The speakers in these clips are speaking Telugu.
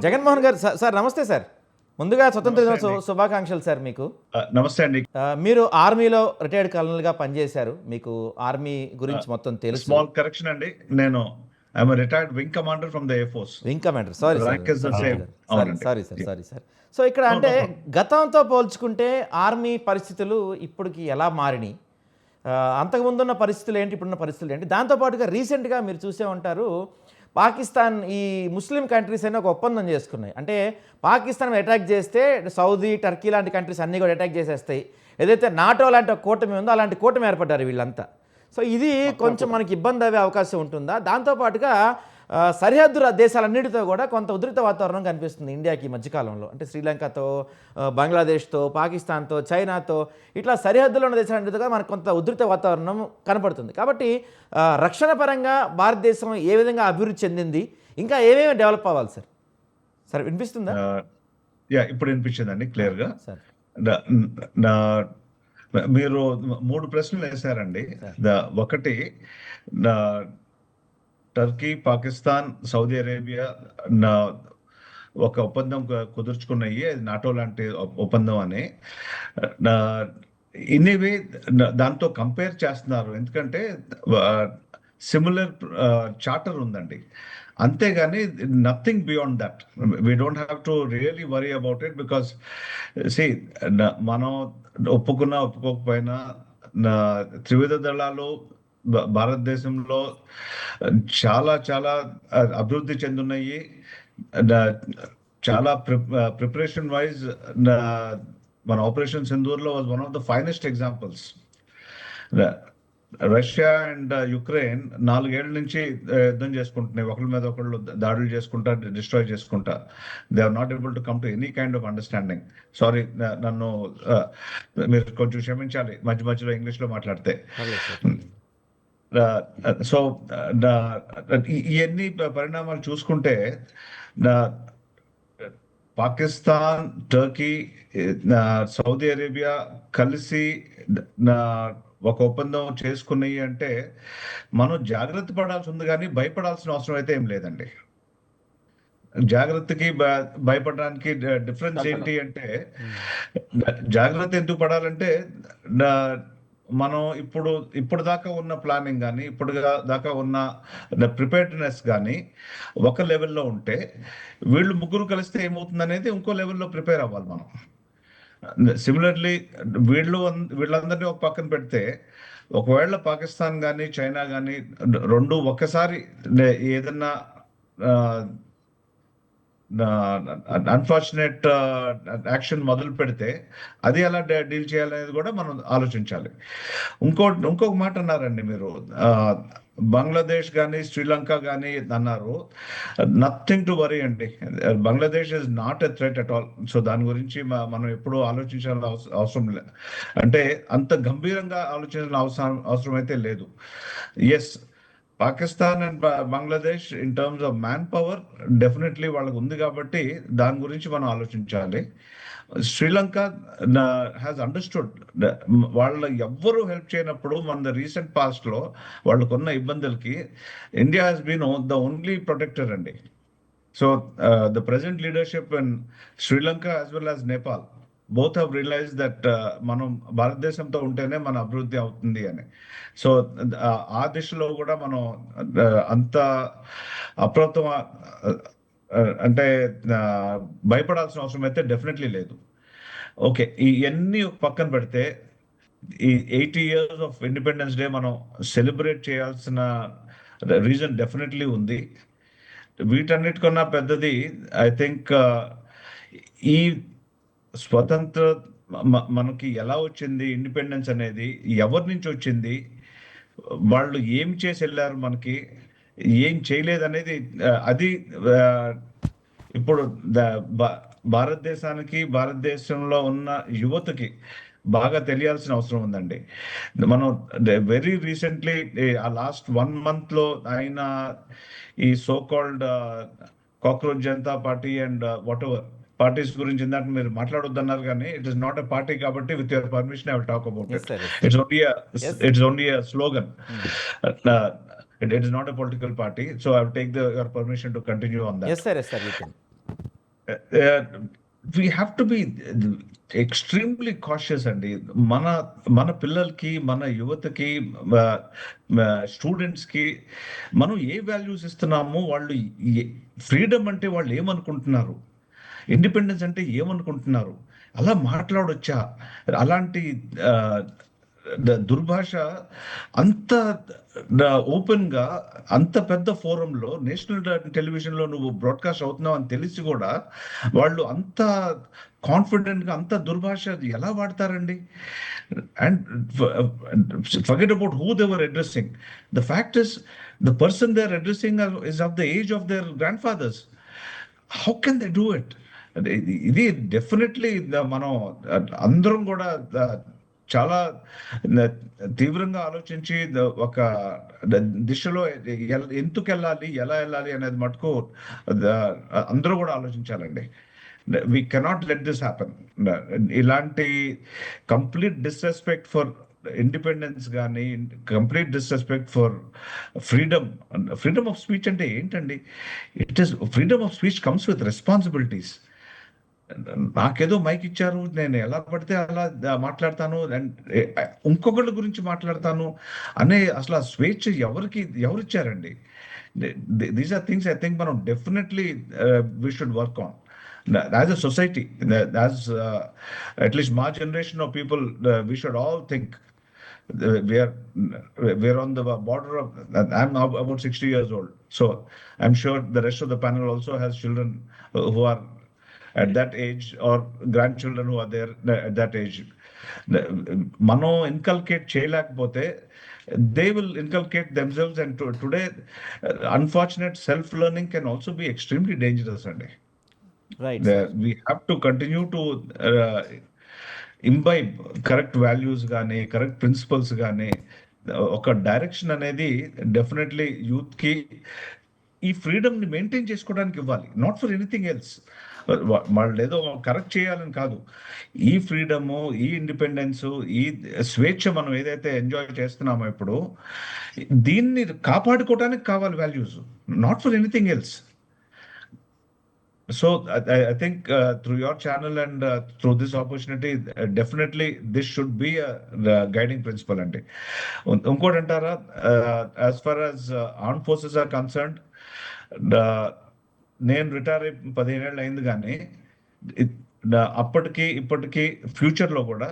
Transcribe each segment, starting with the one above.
జగన్మోహన్ గారు సార్ నమస్తే సార్. ముందుగా స్వతంత్ర నమస్తే దినోత్సవ అండి. శుభాకాంక్షలు సార్ మీకు. నమస్తే అండి. మీరు ఆర్మీలో రిటైర్డ్ కల్నల్‌గా పనిచేశారు. మీకు ఆర్మీ గురించి మొత్తం తెలుసు. స్మాల్ కరెక్షన్ అండి. నేను I'm retired wing commander from the air force. Wing commander. Sorry sir. Rank is the Santosh same. గారు. అవునండి. Sorry sir. సో ఇక్కడ నో అంటే ప్రాబ్లం. గతంతో పోల్చుకుంటే ఆర్మీ పరిస్థితులు ఇప్పటికి ఎలా మారినాయి? అంతకుముందున్న పరిస్థితులు ఏంటి? ఇప్పుడున్న పరిస్థితులు ఏంటి? దాంతో పాటుగా రీసెంట్‌గా మీరు చూసే ఉంటారు. పాకిస్తాన్ ఈ ముస్లిం కంట్రీస్ అన్నీ ఒక ఒప్పందం చేసుకున్నాయి. అంటే పాకిస్తాన్ అటాక్ చేస్తే సౌదీ, టర్కీ లాంటి కంట్రీస్ అన్నీ కూడా అటాక్ చేసేస్తాయి. ఏదైతే నాటో లాంటి ఒక కూటమి ఉందో అలాంటి కూటమి ఏర్పడ్డారు వీళ్ళంతా. సో ఇది కొంచెం మనకి ఇబ్బంది అయ్యే అవకాశం ఉంటుందా? దాంతోపాటుగా సరిహద్దు దేశాలన్నిటితో కూడా కొంత ఉద్రిక్త వాతావరణం కనిపిస్తుంది ఇండియాకి ఈ మధ్యకాలంలో. అంటే శ్రీలంకతో, బంగ్లాదేశ్తో, పాకిస్తాన్తో, చైనాతో ఇట్లా సరిహద్దులో ఉన్న దేశాలన్నిటితో కూడా మనకు కొంత ఉద్రిక్త వాతావరణం కనపడుతుంది. కాబట్టి రక్షణ పరంగా భారతదేశం ఏ విధంగా అభివృద్ధి చెందింది, ఇంకా ఏమేమి డెవలప్ అవ్వాలి సార్? సార్ వినిపిస్తుందా? ఇప్పుడు వినిపించిందండి క్లియర్గా. సార్ మీరు 3 ప్రశ్నలు వేశారండి. ఒకటి టర్కీ, పాకిస్తాన్, సౌదీ అరేబియా ఒక ఒప్పందం కుదుర్చుకున్నాయి. అది నాటో లాంటి ఒప్పందం అని ఇన్నివి దాంతో కంపేర్ చేస్తున్నారు. ఎందుకంటే సిమిలర్ చార్టర్ ఉందండి. అంతేగాని nothing beyond that. We don't have to really worry about it. Because see మనం ఒప్పుకున్నా ఒప్పుకోకపోయినా త్రివిధ దళాలు భారతదేశంలో చాలా చాలా అభివృద్ధి చెందున్నాయి. చాలా ప్రిపరేషన్ వైజ్ మన ఆపరేషన్ సింధూర్లో was one of the finest examples. Russia and Ukraine 4 ఏళ్ల నుంచి యుద్ధం చేసుకుంటున్నాయి. ఒకళ్ళ మీద ఒకళ్ళు దాడులు చేసుకుంటా, డిస్ట్రాయ్ చేసుకుంటా. They are not able to come to any kind of understanding. Sorry, నన్ను మీరు కొంచెం క్షమించాలి మధ్య మధ్యలో ఇంగ్లీష్లో మాట్లాడితే. సో ఇవన్నీ పరిణామాలు చూసుకుంటే పాకిస్తాన్, టర్కీ, సౌదీ అరేబియా కలిసి ఒక ఒప్పందం చేసుకున్నాయి అంటే మనం జాగ్రత్త పడాల్సి ఉంది, కానీ భయపడాల్సిన అవసరం అయితే ఏం లేదండి. జాగ్రత్తకి భయపడడానికి డిఫరెన్స్ ఏంటి అంటే, జాగ్రత్త ఎందుకు పడాలంటే మనం ఇప్పుడు దాకా ఉన్న ప్లానింగ్ కానీ ఇప్పుడు దాకా ఉన్న ప్రిపేర్డ్నెస్ కానీ ఒక లెవెల్లో ఉంటే, వీళ్ళు ముగ్గురు కలిస్తే ఏమవుతుంది అనేది ఇంకో లెవెల్లో ప్రిపేర్ అవ్వాలి మనం. సిమిలర్లీ వీళ్ళందరినీ ఒక పక్కన పెడితే, ఒకవేళ పాకిస్తాన్ కానీ చైనా కానీ రెండు ఒక్కసారి ఏదన్నా అన్ఫార్చునేట్ యాక్షన్ మొదలు పెడితే అది ఎలా డీల్ చేయాలనేది కూడా మనం ఆలోచించాలి. ఇంకొక మాట అన్నారండి మీరు, బంగ్లాదేశ్ కానీ శ్రీలంక కానీ అన్నారు. నథింగ్ టు వరీ అండి. Bangladesh is not a threat at all. So దాని గురించి మనం ఎప్పుడూ ఆలోచించాల్సిన అవసరం లేదు. అంటే అంత గంభీరంగా ఆలోచించాల్సిన అవసరం అయితే లేదు. Yes, Pakistan and Bangladesh in terms of man power definitely వాళ్ళకు ఉంది, కాబట్టి దాని గురించి మనం ఆలోచించాలి. Sri Lanka has understood. వాళ్ళు ఎవ్వరూ హెల్ప్ చేయనప్పుడు మన రీసెంట్ పాస్ట్ లో వాళ్ళకున్న ఇబ్బందులకి India has been the only protector అండి. So the present leadership in Sri Lanka as well as Nepal both have realize that మనం భారతదేశంతో ఉంటేనే మన అభివృద్ధి అవుతుంది అని. సో ఆ దిశలో కూడా మనం అంత అప్రమత్తం అంటే భయపడాల్సిన అవసరం అయితే డెఫినెట్లీ లేదు. ఓకే, ఇవన్నీ పక్కన పెడితే, ఈ 80 years ఆఫ్ ఇండిపెండెన్స్ డే మనం సెలబ్రేట్ చేయాల్సిన రీజన్ డెఫినెట్లీ ఉంది. వీటన్నిటికన్నా పెద్దది ఐ థింక్ ఈ స్వతంత్ర మనకి ఎలా వచ్చింది, ఇండిపెండెన్స్ అనేది ఎవరి నుంచి వచ్చింది, వాళ్ళు ఏం చేసి వెళ్ళారు, మనకి ఏం చేయలేదు అనేది అది ఇప్పుడు భారతదేశానికి, భారతదేశంలో ఉన్న యువతకి బాగా తెలియాల్సిన అవసరం ఉందండి. మనం వెరీ రీసెంట్లీ ఆ లాస్ట్ 1 month లో ఆయన ఈ so called cockroach Janata party and whatever parties గురించి ఇందాక మీరు మాట్లాడొద్దన్నారు, కానీ it is not a party కాబట్టి with your permission I will talk about it. It's only a slogan. It is not a political party, so I will take your permission to continue on that. Yes sir, you can. We have to be extremely cautious అండి. మన మన పిల్లలకి, మన యువతకి, స్టూడెంట్స్కి మనం ఏ వాల్యూస్ ఇస్తున్నామో, వాళ్ళు ఫ్రీడమ్ అంటే వాళ్ళు ఏమనుకుంటున్నారు, ఇండిపెండెన్స్ అంటే ఏమనుకుంటున్నారు, అలా మాట్లాడొచ్చా, అలాంటి ఆ, దుర్భాష అంత ఓపెన్గా అంత పెద్ద ఫోరంలో నేషనల్ టెలివిజన్లో నువ్వు బ్రాడ్కాస్ట్ అవుతున్నావు అని తెలిసి కూడా వాళ్ళు అంత కాన్ఫిడెంట్గా అంత దుర్భాష ఎలా వాడతారండి? And forget about who they were addressing. The fact is the person they are addressing is of the age of their grandfathers. How can they do it? ఇది డెఫినెట్లీ మనం అందరం కూడా చాలా న- తీవ్రంగా ఆలోచించి ఒక దిశలో ఎందుకు వెళ్ళాలి, ఎలా వెళ్ళాలి అనేది మటుకు అందరూ కూడా ఆలోచించాలండి. We cannot let this happen. ఇలాంటి కంప్లీట్ డిస్రెస్పెక్ట్ ఫర్ ఇండిపెండెన్స్ కానీ, complete disrespect for freedom. Freedom of speech అంటే ఏంటండి? It is freedom of speech comes with responsibilities. నాకేదో మైక్ ఇచ్చారు, నేను ఎలా పడితే అలా మాట్లాడతాను అండ్ ఇంకొకళ్ళ గురించి మాట్లాడతాను అనే అసలు ఆ స్వేచ్ఛ ఎవరు ఇచ్చారండి? These are things I think మనం definitely we should work on as a society. As at least మా generation of people, we should all think. we are we are on the border of, I'm now about 60 years old, so I'm sure the rest of the panel also has children who are at that age, or grandchildren who are there at that age. మనం ఇన్కల్కేట్ చేయలేకపోతే they will inculcate themselves, and today unfortunate self learning can also be extremely dangerous, అండి. Right sir. We have to continue to imbibe correct values కానీ, కరెక్ట్ ప్రిన్సిపల్స్ కానీ, ఒక డైరెక్షన్ అనేది డెఫినెట్లీ యూత్కి ఈ ఫ్రీడమ్ని మెయింటైన్ చేసుకోవడానికి ఇవ్వాలి, నాట్ ఫర్ ఎనీథింగ్ ఎల్స్. వాళ్ళు ఏదో కరెక్ట్ చేయాలని కాదు. ఈ ఫ్రీడము, ఈ ఇండిపెండెన్స్, ఈ స్వేచ్ఛ మనం ఏదైతే ఎంజాయ్ చేస్తున్నామో ఇప్పుడు, దీన్ని కాపాడుకోవడానికి కావాలి values, not for anything else. So I think through your channel and through this opportunity, definitely this should be a guiding principle. And ఇంకోటి అంటారా, as far as armed forces are concerned, నేను రిటైర్ అయి 15 ఏళ్ళు అయింది, కానీ అప్పటికి ఇప్పటికి ఫ్యూచర్లో కూడా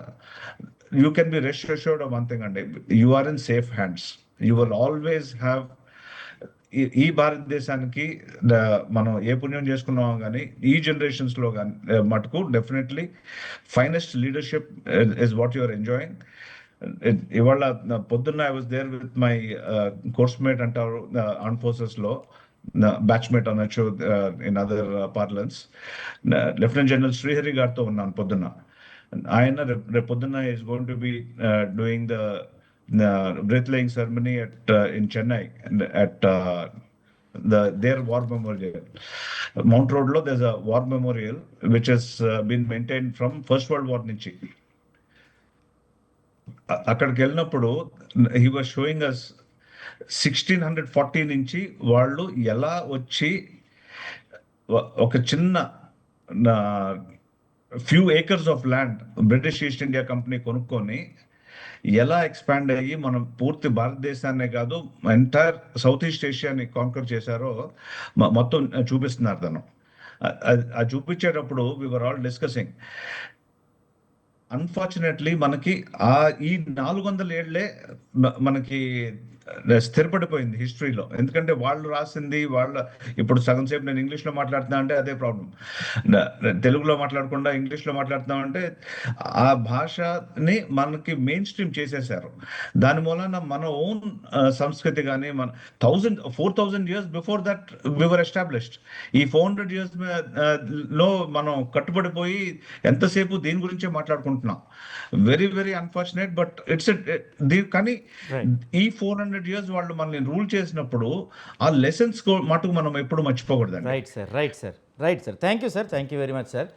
you can be rest assured of one thing అండి, you are in safe hands. You will always have ఈ భారతదేశానికి మనం ఏ పుణ్యం చేసుకున్నామో కానీ, ఈ జనరేషన్స్ లో కానీ మటుకు definitely finest leadership is what your enjoying. ఇవాళ పొద్దున్న I was there with my course mate అంటారు ఆర్మ్ ఫోర్సెస్ లో, బ్యాచ్మేట్ అనొచ్చు in other parlance. Lieutenant general Srihari గారితో ఉన్నాను పొద్దున్న. ఆయన రేపు పొద్దున్న is going to be doing the breath laying ceremony in Chennai, and at their war memorial. Mount Road lo there's a war memorial which has been maintained from First World War నుంచి. అక్కడికి వెళ్ళినప్పుడు he was showing us 1640 నుంచి వాళ్ళు ఎలా వచ్చి ఒక చిన్న few acres of land British east India company కొనుక్కొని ఎలా ఎక్స్పాండ్ అయ్యి మనం పూర్తి భారతదేశాన్నే కాదు ఎంటైర్ సౌత్ ఈస్ట్ ఏషియాని కాంకర్ చేశారో మొత్తం చూపిస్తున్నారు తను. అది చూపించేటప్పుడు వి వర్ ఆల్ డిస్కసింగ్, అన్ఫార్చునేట్లీ మనకి ఈ 400 ఏళ్లే మనకి స్థిరపడిపోయింది హిస్టరీలో. ఎందుకంటే వాళ్ళు రాసింది ఇప్పుడు సగం సేపు నేను ఇంగ్లీష్లో మాట్లాడుతున్నా అంటే అదే ప్రాబ్లం. తెలుగులో మాట్లాడకుండా ఇంగ్లీష్లో మాట్లాడుతున్నాం అంటే ఆ భాషని మనకి మెయిన్ స్ట్రీమ్ చేసేసారు. దాని మూలన మన ఓన్ సంస్కృతి కానీ, మన 4,000 years before that we were established. ఈ 400 years లో మనం కట్టుబడిపోయి ఎంతసేపు దీని గురించే మాట్లాడుకుంటున్నాం. Very very unfortunate, but it's కానీ ఈ 400 years వాళ్ళు మనల్ని రూల్ చేసినప్పుడు ఆ లెసన్స్ మటుకు మనం ఎప్పుడు మర్చిపోకూడదండి. Right sir. Thank you sir, thank you very much sir.